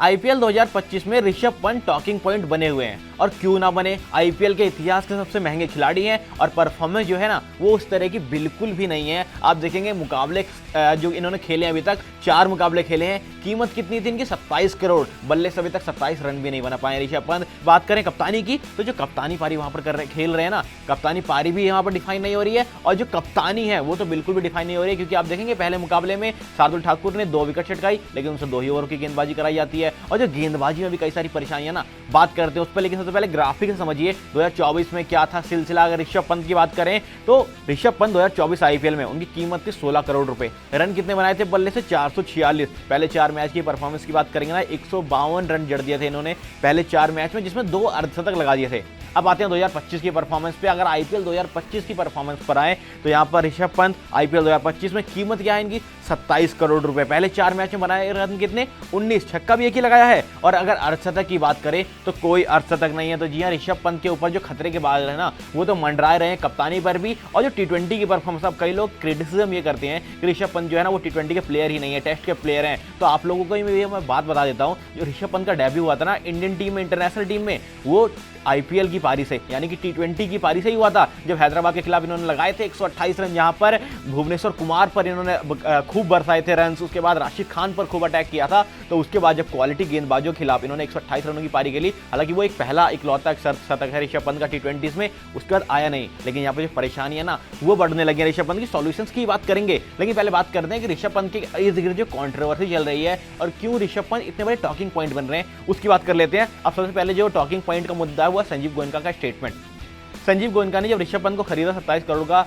IPL 2025 में Rishabh Pant talking point बने हुए हैं, और क्यों ना बने। आईपीएल के इतिहास के सबसे महंगे खिलाड़ी हैं और परफॉर्मेंस जो है ना वो उस तरह की बिल्कुल भी नहीं है। आप देखेंगे मुकाबले जो इन्होंने खेले अभी तक 4 मुकाबले खेले हैं, कीमत कितनी थी इनकी 27 करोड़, बल्ले से अभी तक 27 रन भी नहीं बना पाए ऋषभ पंत। बात करें कप्तानी की तो जो कप्तानी पारी वहां पर खेल रहे हैं ना, कप्तानी पारी भी यहाँ पर डिफाइन नहीं हो रही है, और जो कप्तानी है वो तो बिल्कुल भी डिफाइन नहीं हो रही है। क्योंकि आप देखेंगे पहले मुकाबले में शार्दुल ठाकुर ने 2 विकेट छटकाई, लेकिन उनसे 2 ही ओवर की गेंदबाजी कराई जाती है, और जो गेंदबाजी में भी कई सारी परेशानियां ना, बात करते हैं उस पर। लेकिन सबसे पहले ग्राफिक समझिए 2024 में क्या था सिलसिला। अगर ऋषभ पंत की बात करें तो ऋषभ पंत 2024 आईपीएल में उनकी कीमत थी 16 करोड़ रुपए। रन कितने बनाए थे बल्ले से 446। पहले 4 मैच की परफॉर्मेंस की बात करेंगे ना, 152 रन जड़ दिए थे इन्होंने पहले 4 मैच में, जिसमें 2 अर्धशतक लगा दिए थे। अब आते हैं 2025 की परफॉर्मेंस पे। अगर आईपीएल 2025 की परफॉर्मेंस पर आए तो यहाँ पर ऋषभ पंत आईपीएल 2025 में कीमत क्या है इनकी 27 करोड़ रुपए। पहले 4 मैच में बनाए रन कितने 19, छक्का भी एक ही लगाया है। और अगर अर्धशतक की बात करें तो कोई अर्धशतक नहीं है। तो जी हाँ, ऋषभ पंत के ऊपर जो खतरे के बादल है ना वो तो मंडराए रहे हैं कप्तानी पर भी, और जो टी20 की परफॉर्मेंस। अब कई लोग क्रिटिसिज्म ये करते हैं कि ऋषभ पंत जो है ना वो टी20 के प्लेयर ही नहीं है, टेस्ट के प्लेयर हैं। तो आप लोगों को मैं बात बता देता हूँ, जो ऋषभ पंत का डेब्यू हुआ था ना इंडियन टीम में, इंटरनेशनल टीम में, वो आईपीएल की पारी से यानी कि टी20 की पारी से ही हुआ था, जब हैदराबाद के खिलाफ इन्होंने लगाए थे 128 रन। जहां पर भुवनेश्वर कुमार पर इन्होंने खूब बरसाए थे रन, उसके बाद राशिद खान पर खूब अटैक किया था। तो उसके बाद जब क्वालिटी गेंदबाजों के खिलाफ इन्होंने 128 रनों की पारी खेली, हालांकि वो एक पहला इकलौता शतक है ऋषभ पंत का टी20 में, उसके बाद आया नहीं। लेकिन यहाँ पे जो परेशानी है ना वो बढ़ने लगी है। ऋषभ पंत की सॉल्यूशंस की बात करेंगे, लेकिन पहले बात करते हैं कि ऋषभ पंत के इर्द गिर्द जो कॉन्ट्रोवर्सी चल रही है और क्यों ऋषभ पंत इतने बड़े टॉकिंग पॉइंट बन रहे हैं उसकी बात कर लेते हैं। अब सबसे पहले जो टॉकिंग पॉइंट का मुद्दा है वो संजीव गोयनका का स्टेटमेंट। संजीव गोयनका ने जब ऋषभ पंत को खरीदा 27 करोड़ का,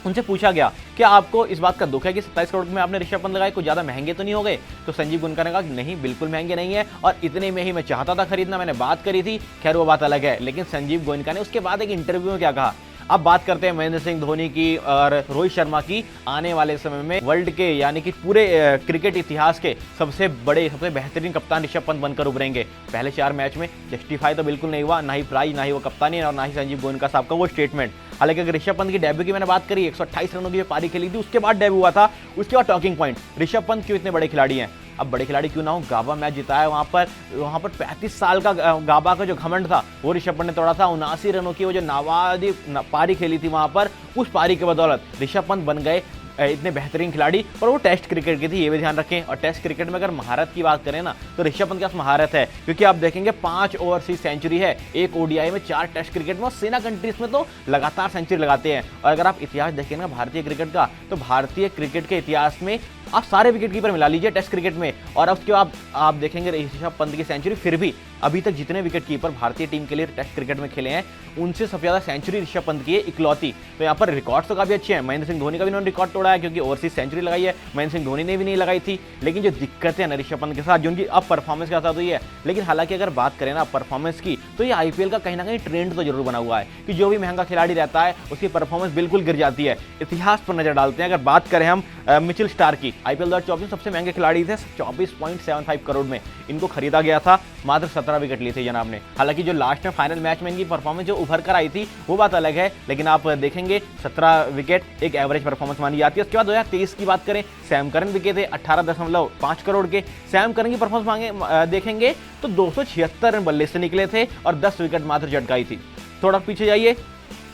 उनसे पूछा गया कि आपको इस बात का दुख है कि 27 करोड़ में आपने ऋषभ पंत लगाए, कुछ ज्यादा महंगे तो नहीं हो गए। तो संजीव गोयनका ने कहा कि नहीं, बिल्कुल महंगे नहीं है, और इतने में ही मैं चाहता था खरीदना, मैंने बात करी थी, खैर वो बात अलग है। लेकिन संजीव गोयनका ने उसके बाद एक इंटरव्यू में क्या कहा। अब बात करते हैं महेंद्र सिंह धोनी की और रोहित शर्मा की। आने वाले समय में वर्ल्ड के यानी कि पूरे क्रिकेट इतिहास के सबसे बड़े सबसे बेहतरीन कप्तान ऋषभ पंत बनकर उभरेंगे। पहले 4 मैच में जस्टिफाई तो बिल्कुल नहीं हुआ, ना ही प्राइज, ना ही वो कप्तानी, और ना ही संजीव गोयनका साहब का वो स्टेटमेंट। हालांकि अगर ऋषभ पंत की डेब्यू की मैंने बात करी, 128 रनों की पारी खेली थी, उसके बाद डेब्यू हुआ था। उसके बाद टॉकिंग पॉइंट, ऋषभ पंत क्यों इतने बड़े खिलाड़ी हैं। अब बड़े खिलाड़ी क्यों ना हो, गाबा मैच जिताया वहां पर 35 साल का गाबा का जो घमंड था वो ऋषभ पंत ने तोड़ा था। 79 रनों की वो जो नावादी पारी खेली थी वहां पर, उस पारी के बदौलत ऋषभ पंत बन गए इतने बेहतरीन खिलाड़ी। पर वो टेस्ट क्रिकेट की थी, ये भी ध्यान रखें। और टेस्ट क्रिकेट में अगर महारत की बात करें ना तो ऋषभ पंत के पास महारत है, क्योंकि आप देखेंगे 5 ओवरसीज सेंचुरी है, 1 ओडीआई में, 4 टेस्ट क्रिकेट में, और सेना कंट्रीज में तो लगातार सेंचुरी लगाते हैं। और अगर आप इतिहास देखेंगे ना भारतीय क्रिकेट का, तो भारतीय क्रिकेट के इतिहास में आप सारे विकेट कीपर मिला लीजिए टेस्ट क्रिकेट में, और उसके बाद आप देखेंगे ऋषभ पंत की सेंचुरी। फिर भी अभी तक जितने विकेट कीपर भारतीय टीम के लिए टेस्ट क्रिकेट में खेले हैं, उनसे सबसे ज्यादा सेंचुरी ऋषभ पंत की है, इकलौती। तो यहाँ पर रिकॉर्ड्स तो काफी अच्छे हैं। महेंद्र सिंह धोनी का भी इन्होंने रिकॉर्ड तोड़ा है, क्योंकि ओवरसीज सेंचुरी लगाई है, महेंद्र सिंह धोनी ने भी नहीं लगाई थी। लेकिन जो दिक्कतें हैं ना ऋषभ पंत के साथ, जो उनकी अब परफॉर्मेंस के साथ हुई है। लेकिन हालांकि अगर बात करें ना परफॉर्मेंस की, तो ये आईपीएल का कहीं ना कहीं ट्रेंड तो जरूर बना हुआ है कि जो भी महंगा खिलाड़ी रहता है उसकी परफॉर्मेंस बिल्कुल गिर जाती है। इतिहास पर नजर डालते हैं। अगर बात करें हम मिचेल स्टार्क की, आईपीएल 2024 सबसे महंगे खिलाड़ी थे, 24.75 करोड़ में इनको खरीदा गया था। मात्र 17 विकेट लिए थे जनाब ने। हालांकि जो लास्ट में फाइनल मैच में इनकी परफॉर्मेंस जो उभर कर आई थी वो बात अलग है, लेकिन आप देखेंगे 17 विकेट एक एवरेज परफॉर्मेंस मानी जाती है। उसके बाद 2023 की बात करें, सैम करन बिके थे 18.5 करोड़ के। सैम करन की परफॉर्मेंस देखेंगे तो 276 रन बल्ले से निकले थे और 10 विकेट मात्र झटकाई थी। थोड़ा पीछे जाइए,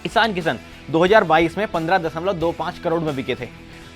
ईशान किशन 2022 में 15.25 करोड़ में बिके थे,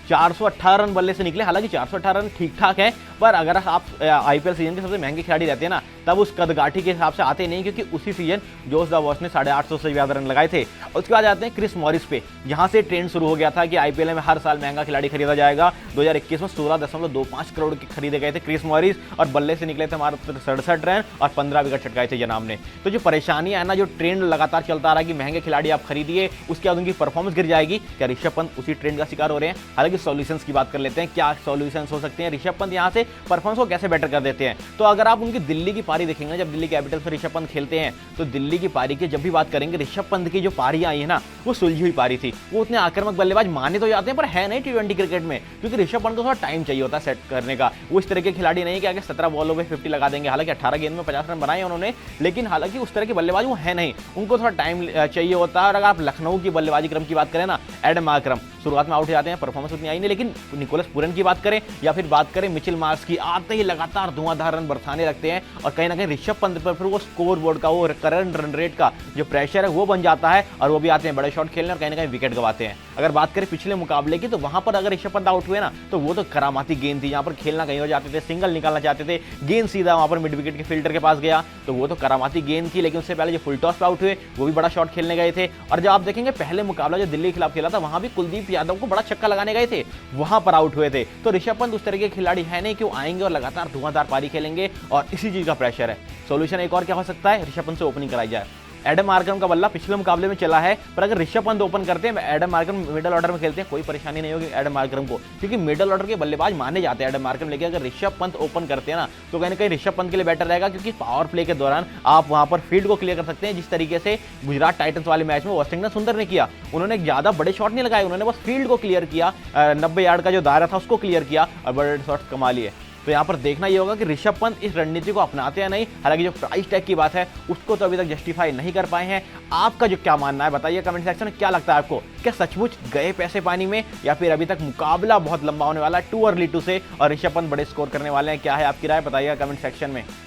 418 रन बल्ले से निकले। हालांकि 418 रन ठीक ठाक है, पर अगर आप आईपीएल सीजन के सबसे महंगे खिलाड़ी रहते हैं ना, तब उस कदगाठी के हिसाब से आते नहीं, क्योंकि उसी सीजन जोश द वॉश ने 850 से ज्यादा रन लगाए थे। उसके बाद आते हैं क्रिस मॉरिस पे, जहां से ट्रेंड शुरू हो गया था कि आईपीएल में हर साल महंगा खिलाड़ी खरीदा जाएगा। 2021 में 16.25 करोड़ के खरीदे गए थे क्रिस मॉरिस, और बल्ले से निकले थे मात्र 67 रन और 15 विकेट छटकाए थे जनाब ने। तो जो परेशानियां है ना, जो ट्रेंड लगातार चलता रहा कि महंगे खिलाड़ी आप खरीदिए, उसके बाद उनकी परफॉर्मेंस गिर जाएगी। क्या ऋषभ पंत उसी ट्रेंड का शिकार हो रहे हैं? हालांकि सॉल्यूशंस की बात कर लेते हैं, क्या सॉल्यूशंस हो सकते हैं, ऋषभ पंत यहाँ से परफॉर्मेंस को कैसे बेटर कर देते हैं। तो अगर आप उनकी दिल्ली की पारी देखेंगे, जब दिल्ली कैपिटल्स में ऋषभ पंत खेलते हैं, तो दिल्ली की पारी की जब भी बात करेंगे, ऋषभ पंत की जो पारी आई है ना वो सुलझी हुई पारी थी। वो उतने आक्रामक बल्लेबाज माने तो जाते हैं, पर है नहीं टी20 क्रिकेट में, क्योंकि ऋषभ पंत को थोड़ा टाइम चाहिए होता है सेट करने का। वो इस तरह के खिलाड़ी नहीं कि आगे 17 बॉलों पे 50 लगा देंगे। हालांकि 18 गेंद में 50 रन बनाए उन्होंने, लेकिन हालांकि उस तरह के बल्लेबाज वो है नहीं, उनको थोड़ा टाइम चाहिए होता है। और अगर आप लखनऊ की बल्लेबाजी क्रम की बात करें ना, एडम मार्करम शुरुआत में आउट हो जाते हैं, परफॉर्मेंस उतनी आई नहीं। लेकिन निकोलस पूरन की बात करें या फिर बात करें मिचेल मार्श की, आते ही लगातार धुआंधार रन बरसाने लगते हैं और कहीं ना कहीं ऋषभ पंत पर फिर वो स्कोर बोर्ड का, वो करंट रन रेट का जो प्रेशर है वो बन जाता है और वो भी आते हैं बड़े शॉट खेलने और कहीं ना कहीं विकेट गवाते हैं। अगर बात करें पिछले मुकाबले की, तो वहां पर अगर ऋषभ पंत आउट हुए ना, तो वो तो करामाती गेंद थी, यहाँ पर खेलना कहीं और जाते थे, सिंगल निकालना चाहते थे, गेंद सीधा वहां पर मिड विकेट के फील्डर के पास गया, तो वो तो करामाती गेंद थी। लेकिन उससे पहले जो फुल टॉस पे आउट हुए वो भी बड़ा शॉट खेलने गए थे। और जब आप देखेंगे पहले मुकाबला जो दिल्ली के खिलाफ खेला था, वहां भी कुलदीप यादव को बड़ा छक्का लगाने गए थे, वहां पर आउट हुए थे। तो ऋषभ पंत उस तरह के खिलाड़ी है नहीं, क्यों आएंगे और लगातार धुआंधार पारी खेलेंगे और इसी चीज का प्रेशर है। सोल्यूशन एक और क्या हो सकता है, ऋषभ पंत से ओपनिंग कराई जाए। एडम मार्करम का बल्ला पिछले मुकाबले में चला है, पर अगर ऋषभ पंत ओपन करते हैं, एडम मार्करम मिडिल ऑर्डर में खेलते हैं, कोई परेशानी नहीं होगी एडम मार्करम को, क्योंकि मिडिल ऑर्डर के बल्लेबाज माने जाते हैं एडम मार्करम। लेकिन अगर ऋषभ पंत ओपन करते हैं ना, तो कहीं ना कहीं ऋषभ पंत के लिए बेटर रहेगा, क्योंकि पावर प्ले के दौरान आप वहां पर फील्ड को क्लियर कर सकते हैं, जिस तरीके से गुजरात टाइटंस वाले मैच में वाशिंगटन सुंदर ने किया। उन्होंने ज्यादा बड़े शॉट नहीं लगाए, उन्होंने बस फील्ड को क्लियर किया, 90 यार्ड का जो दायरा था उसको क्लियर किया और बड़े शॉट कमा लिए। तो यहाँ पर देखना ये होगा कि ऋषभ पंत इस रणनीति को अपनाते या नहीं। हालांकि जो प्राइस टैग की बात है उसको तो अभी तक जस्टिफाई नहीं कर पाए हैं। आपका जो क्या मानना है बताइए कमेंट सेक्शन में, क्या लगता है आपको, क्या सचमुच गए पैसे पानी में या फिर अभी तक मुकाबला बहुत लंबा होने वाला है, टू अर्ली टू से और ऋषभ पंत बड़े स्कोर करने वाले हैं? क्या है आपकी राय, बताइएगा कमेंट सेक्शन में।